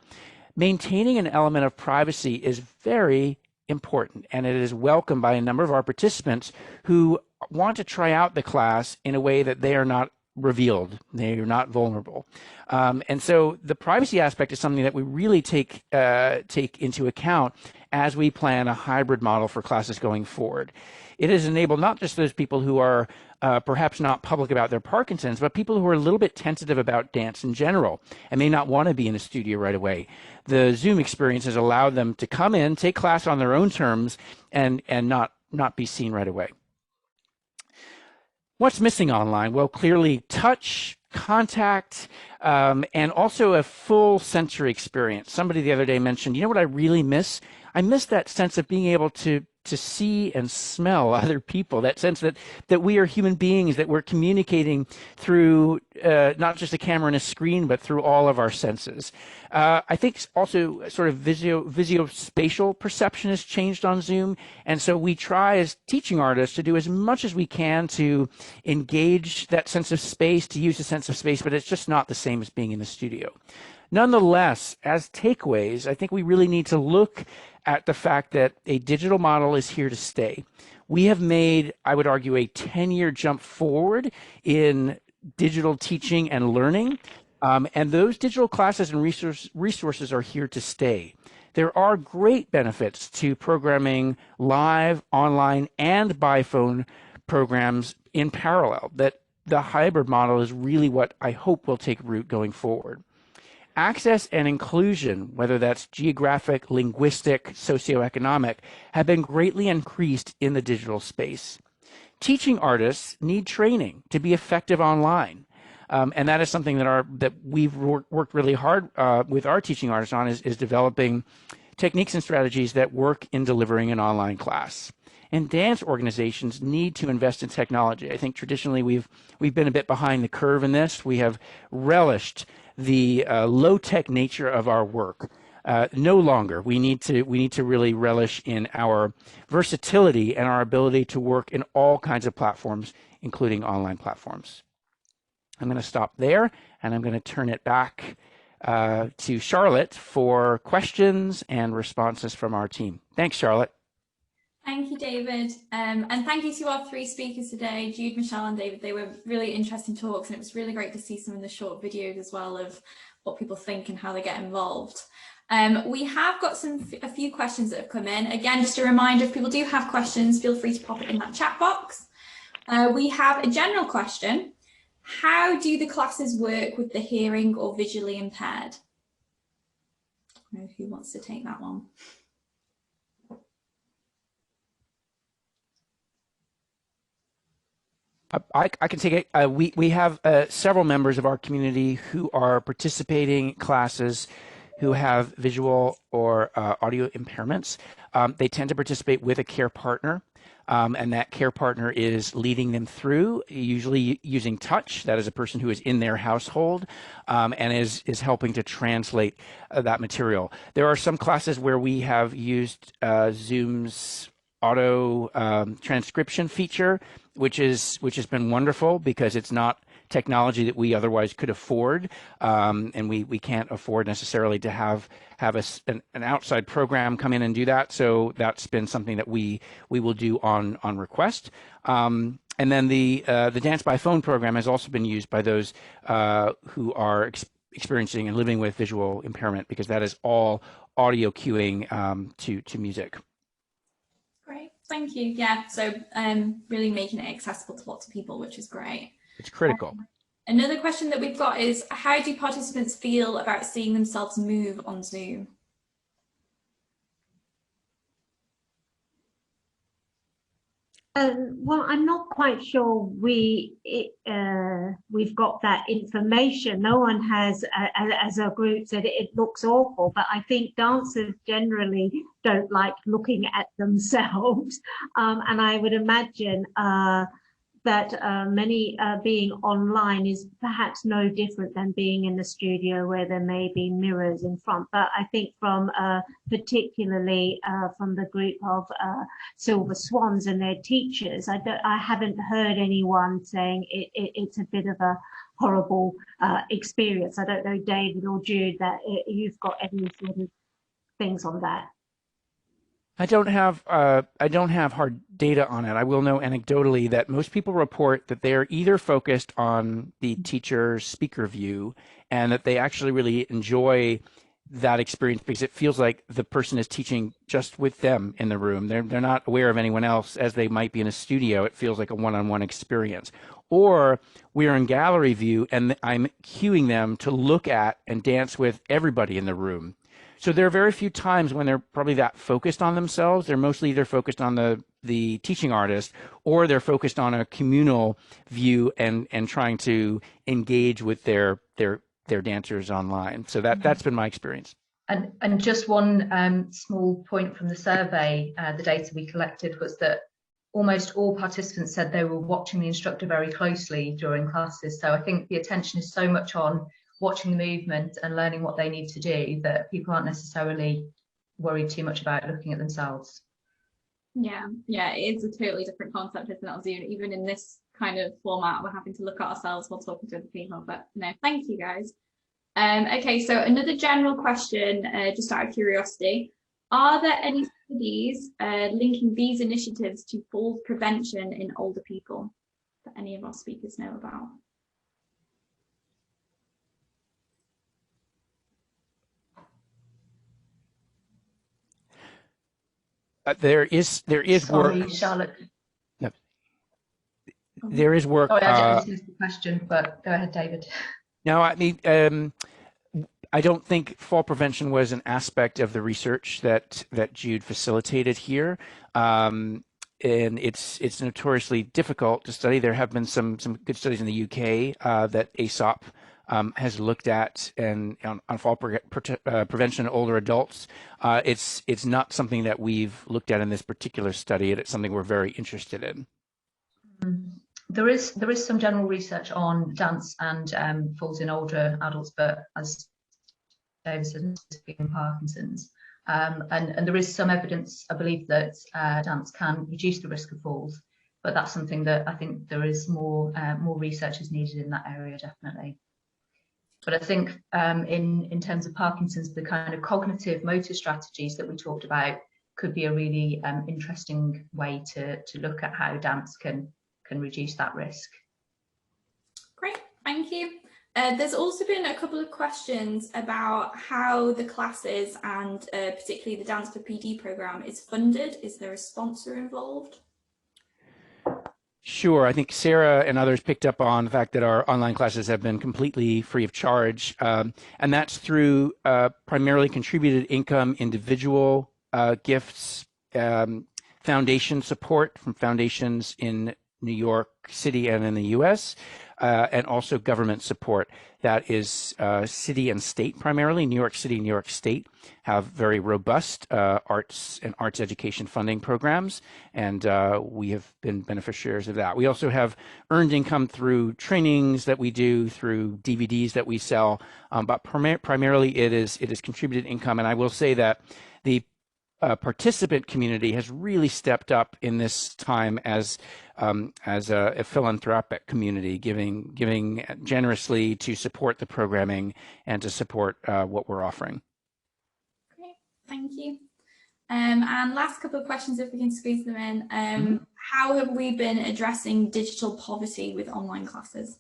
maintaining an element of privacy is very important. And it is welcomed by a number of our participants who want to try out the class in a way that they are not revealed. They're not vulnerable. And so the privacy aspect is something that we really take into account as we plan a hybrid model for classes going forward. It has enabled not just those people who are perhaps not public about their Parkinson's, but people who are a little bit tentative about dance in general and may not want to be in a studio right away. The Zoom experience has allowed them to come in, take class on their own terms, and not be seen right away. What's missing online? Well, clearly touch, contact, and also a full sensory experience. Somebody the other day mentioned, you know what I really miss? I miss that sense of being able to see and smell other people, that sense that we are human beings, that we're communicating through not just a camera and a screen, but through all of our senses. I think also sort of visuospatial perception has changed on Zoom, and so we try as teaching artists to do as much as we can to engage that sense of space, to use a sense of space, but it's just not the same as being in the studio. Nonetheless, as takeaways, I think we really need to look at the fact that a digital model is here to stay. We have made, I would argue, a 10-year jump forward in digital teaching and learning, and those digital classes and resources are here to stay. There are great benefits to programming live, online, and by phone programs in parallel. That the hybrid model is really what I hope will take root going forward. Access and inclusion, whether that's geographic, linguistic, socioeconomic, have been greatly increased in the digital space. Teaching artists need training to be effective online. And that is something that we've worked really hard with our teaching artists on is developing techniques and strategies that work in delivering an online class. And dance organizations need to invest in technology. I think traditionally we've been a bit behind the curve in this. We have relished the low-tech nature of our work. No longer. We need to really relish in our versatility and our ability to work in all kinds of platforms, including online platforms. I'm going to stop there, and I'm going to turn it back to Charlotte for questions and responses from our team. Thanks, Charlotte. Thank you, David. And thank you to our three speakers today, Jude, Michelle and David. They were really interesting talks, and it was really great to see some of the short videos as well of what people think and how they get involved. We have got a few questions that have come in. Again, just a reminder, if people do have questions, feel free to pop it in that chat box. We have a general question. How do the classes work with the hearing or visually impaired? I don't know who wants to take that one. I can take it. We have several members of our community who are participating in classes who have visual or audio impairments. They tend to participate with a care partner, and that care partner is leading them through, usually using touch. That is a person who is in their household and is helping to translate that material. There are some classes where we have used Zoom's auto transcription feature, which has been wonderful because it's not technology that we otherwise could afford, and we can't afford necessarily to have an outside program come in and do that. So that's been something that we will do on request. And then the Dance by Phone program has also been used by those who are experiencing and living with visual impairment, because that is all audio cueing to music. Great, thank you. Yeah, so really making it accessible to lots of people, which is great. It's critical. Another question that we've got is, how do participants feel about seeing themselves move on Zoom? Well, I'm not quite sure we've got that information. No one has, as a group, said it looks awful, but I think dancers generally don't like looking at themselves. And I would imagine that many being online is perhaps no different than being in the studio where there may be mirrors in front. But I think from particularly from the group of Silver Swans and their teachers, I haven't heard anyone saying it's a bit of a horrible experience. I don't know, David or Jude, that you've got any sort of things on that. I don't have hard data on it. I will know anecdotally that most people report that they are either focused on the teacher's speaker view and that they actually really enjoy that experience because it feels like the person is teaching just with them in the room. They're not aware of anyone else as they might be in a studio. It feels like a one-on-one experience. Or we're in gallery view and I'm cueing them to look at and dance with everybody in the room. So there are very few times when they're probably that focused on themselves. They're mostly either focused on the teaching artist or they're focused on a communal view and trying to engage with their dancers online. So that's been my experience. And just one small point from the survey, the data we collected was that almost all participants said they were watching the instructor very closely during classes. So I think the attention is so much on watching the movement and learning what they need to do that people aren't necessarily worried too much about looking at themselves. Yeah, it's a totally different concept, isn't it, on Zoom? Even in this kind of format, we're having to look at ourselves while talking to other people. But no, thank you guys. Okay, so another general question, just out of curiosity. Are there any studies linking these initiatives to fall prevention in older people that any of our speakers know about? There is Sorry, work. Charlotte. No, there is work. Sorry, I just missed the question, but go ahead, David. No, I mean, I don't think fall prevention was an aspect of the research that Jude facilitated here, and it's notoriously difficult to study. There have been some good studies in the UK that ASOP has looked at and on fall prevention in older adults. It's not something that we've looked at in this particular study, and it's something we're very interested in. There is some general research on dance and falls in older adults, but as David said, in Parkinson's, and there is some evidence, I believe, that dance can reduce the risk of falls, but that's something that I think there is more research is needed in that area, definitely. But I think in terms of Parkinson's, the kind of cognitive motor strategies that we talked about could be a really interesting way to look at how dance can reduce that risk. Great, thank you. There's also been a couple of questions about how the classes and particularly the Dance for PD program is funded. Is there a sponsor involved? Sure. I think Sarah and others picked up on the fact that our online classes have been completely free of charge, and that's through primarily contributed income, individual gifts, foundation support from foundations in New York City and in the US, and also government support. That is city and state primarily. New York City and New York State have very robust arts and arts education funding programs, and we have been beneficiaries of that. We also have earned income through trainings that we do, through DVDs that we sell, but primarily it is contributed income. And I will say that the participant community has really stepped up in this time as a philanthropic community, giving generously to support the programming and to support what we're offering. Great, thank you. And last couple of questions, if we can squeeze them in. How have we been addressing digital poverty with online classes?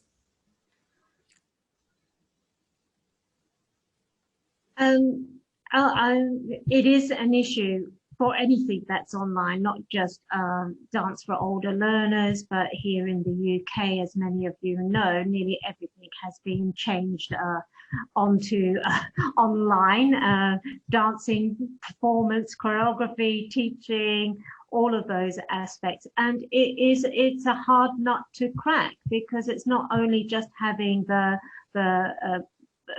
It is an issue for anything that's online, not just Dance for Older Learners, but here in the UK, as many of you know, nearly everything has been changed onto online, dancing, performance, choreography, teaching, all of those aspects. And it's a hard nut to crack, because it's not only just having the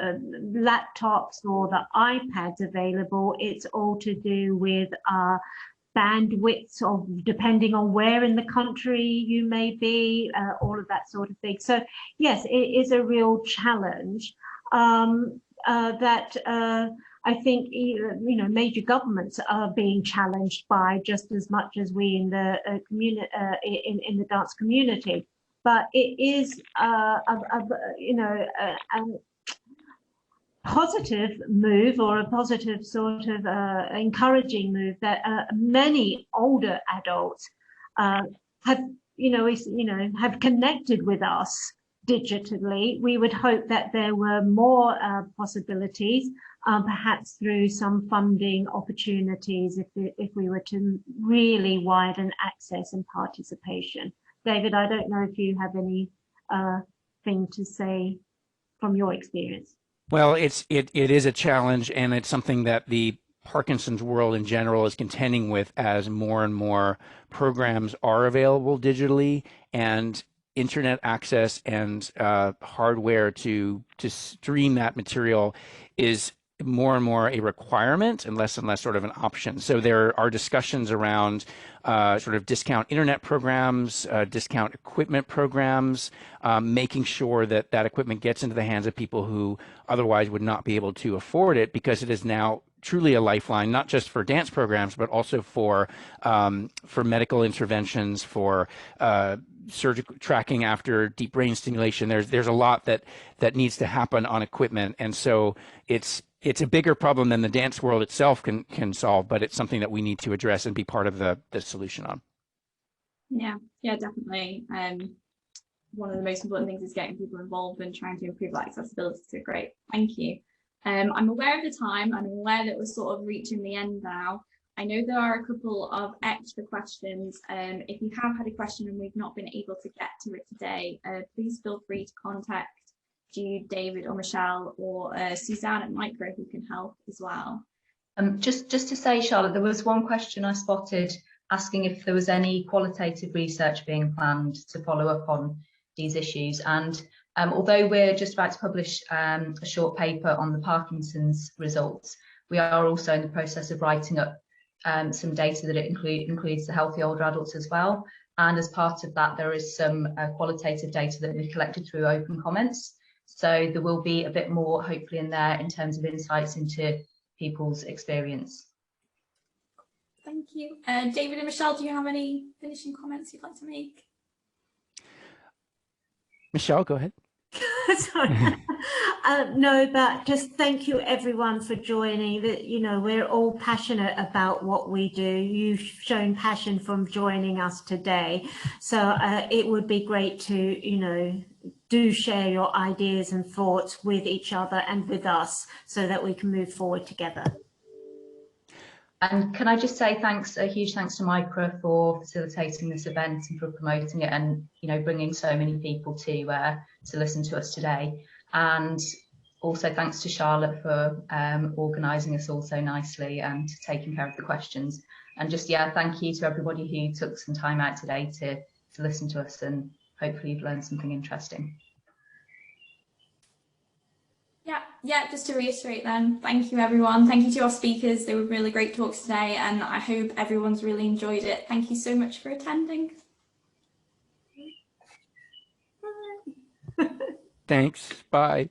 laptops or the iPads available, it's all to do with bandwidths of depending on where in the country you may be, all of that sort of thing. So yes, it is a real challenge that I think major governments are being challenged by just as much as we in the community, in the dance community. But it is positive move, or a positive sort of encouraging move, that many older adults have, have connected with us digitally. We would hope that there were more possibilities, perhaps through some funding opportunities, if we were to really widen access and participation. David, I don't know if you have any thing to say from your experience. Well, it is a challenge, and it's something that the Parkinson's world in general is contending with as more and more programs are available digitally, and internet access and hardware to stream that material is more and more a requirement and less sort of an option. So there are discussions around sort of discount internet programs, discount equipment programs, making sure that that equipment gets into the hands of people who otherwise would not be able to afford it, because it is now truly a lifeline, not just for dance programs, but also for medical interventions, for surgical tracking after deep brain stimulation. There's a lot that needs to happen on equipment, and so it's a bigger problem than the dance world itself can solve, but it's something that we need to address and be part of the solution on. Yeah, definitely. One of the most important things is getting people involved and trying to improve that accessibility. So great, thank you. I'm aware of the time. I'm aware that we're sort of reaching the end now. I know there are a couple of extra questions. If you have had a question and we've not been able to get to it today, please feel free to contact Jude, David, or Michelle, or Suzanne at MICRA, who can help as well. Just to say, Charlotte, there was one question I spotted asking if there was any qualitative research being planned to follow up on these issues. And although we're just about to publish a short paper on the Parkinson's results, we are also in the process of writing up some data that includes the healthy older adults as well. And as part of that, there is some qualitative data that we've collected through open comments. So there will be a bit more, hopefully, in there in terms of insights into people's experience. Thank you. David and Michelle, do you have any finishing comments you'd like to make? Michelle, go ahead. Sorry. No, but just thank you everyone for joining. We're all passionate about what we do. You've shown passion from joining us today. So it would be great to, do share your ideas and thoughts with each other and with us so that we can move forward together. And can I just say a huge thanks to MICRA for facilitating this event and for promoting it, and bringing so many people to listen to us today. And also thanks to Charlotte for organising us all so nicely and taking care of the questions. And just thank you to everybody who took some time out today to listen to us, and hopefully you've learned something interesting. Yeah, just to reiterate then, thank you everyone. Thank you to our speakers. They were really great talks today, and I hope everyone's really enjoyed it. Thank you so much for attending. Thanks. Bye.